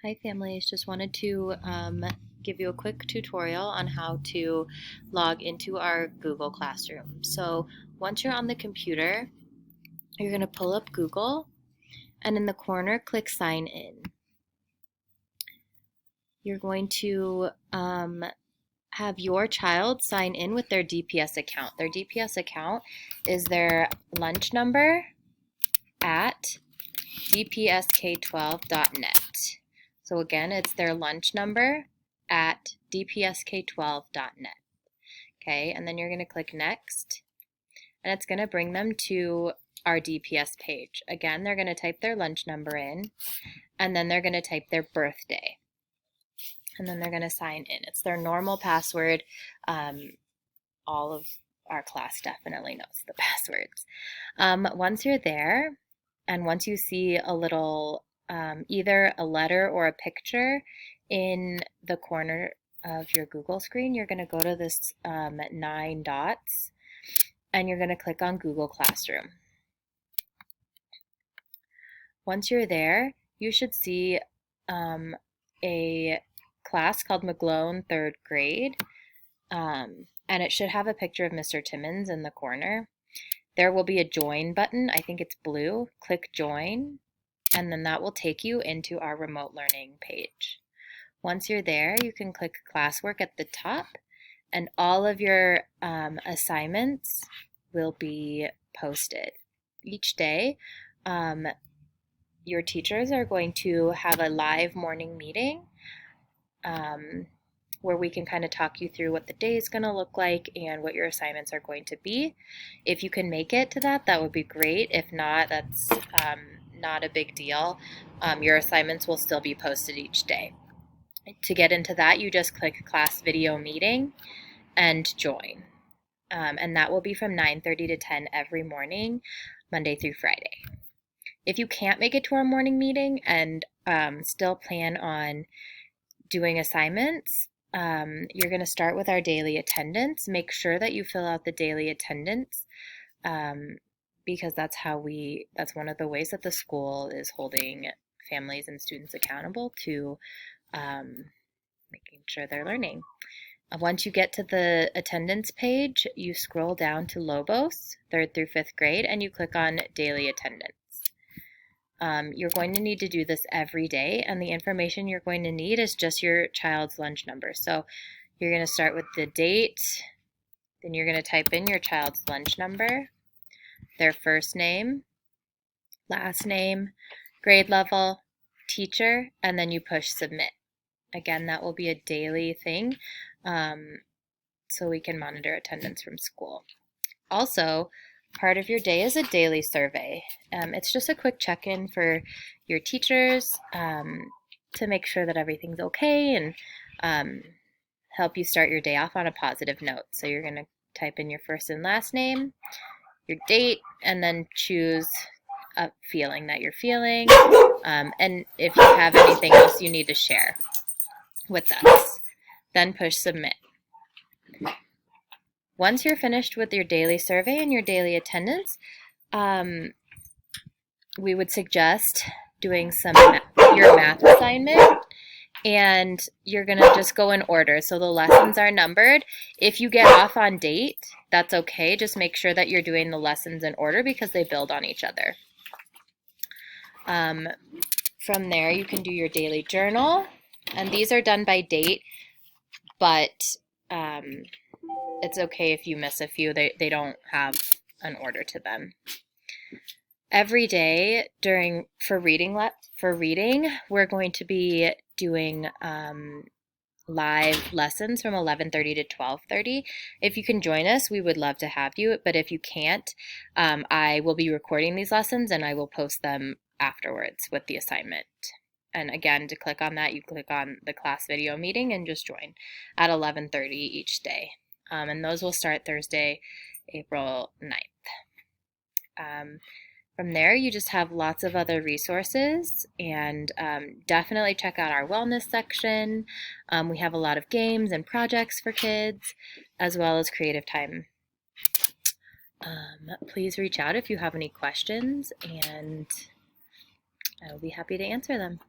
Hi families, just wanted to give you a quick tutorial on how to log into our Google Classroom. So once you're on the computer, you're going to pull up Google and in the corner click sign in. You're going to have your child sign in with their DPS account. Their DPS account is their lunch number at dpsk12.net. So again, it's their lunch number at dpsk12.net. Okay, and then you're going to click next, and it's going to bring them to our DPS page. Again, they're going to type their lunch number in, and then they're going to type their birthday, and then they're going to sign in. It's their normal password. All of our class definitely knows the passwords. Once you're there, and once you see a little either a letter or a picture in the corner of your Google screen, you're going to go to this 9 dots and you're going to click on Google Classroom. Once you're there, you should see a class called McGlone 3rd grade, and it should have a picture of Mr. Timmons in the corner. There will be a join button. I think it's blue. Click join, and then that will take you into our remote learning page. Once you're there, you can click classwork at the top, and all of your assignments will be posted. Each day, your teachers are going to have a live morning meeting where we can kind of talk you through what the day is going to look like and what your assignments are going to be. If you can make it to that, that would be great. If not, that's not a big deal. Your assignments will still be posted each day. To get into that, you just click class video meeting and join. And that will be from 9:30 to 10 every morning, Monday through Friday. If you can't make it to our morning meeting and still plan on doing assignments, you're going to start with our daily attendance. Make sure that you fill out the daily attendance because that's one of the ways that the school is holding families and students accountable to making sure they're learning. Once you get to the attendance page, you scroll down to Lobos, 3rd through 5th grade, and you click on daily attendance. You're going to need to do this every day, and the information you're going to need is just your child's lunch number. So you're going to start with the date, then you're going to type in your child's lunch number, their first name, last name, grade level, teacher, and then you push submit. Again, that will be a daily thing, so we can monitor attendance from school. Also, part of your day is a daily survey. It's just a quick check-in for your teachers to make sure that everything's okay and help you start your day off on a positive note. So you're going to type in your first and last name, your date, and then choose a feeling that you're feeling, and if you have anything else you need to share with us. Then push submit. Once you're finished with your daily survey and your daily attendance, we would suggest doing your math assignment, and you're going to just go in order. So the lessons are numbered. If you get off on date, that's okay. Just make sure that you're doing the lessons in order because they build on each other. From there, you can do your daily journal, and these are done by date, but it's okay if you miss a few. They don't have an order to them. Every day for reading, we're going to be doing live lessons from 11:30 to 12:30. If you can join us, we would love to have you, but if you can't, I will be recording these lessons and I will post them afterwards with the assignment. And again, to click on that, you click on the class video meeting and just join at 11:30 each day. And those will start Thursday, April 9th. From there, you just have lots of other resources, and definitely check out our wellness section. We have a lot of games and projects for kids, as well as creative time. Please reach out if you have any questions, and I will be happy to answer them.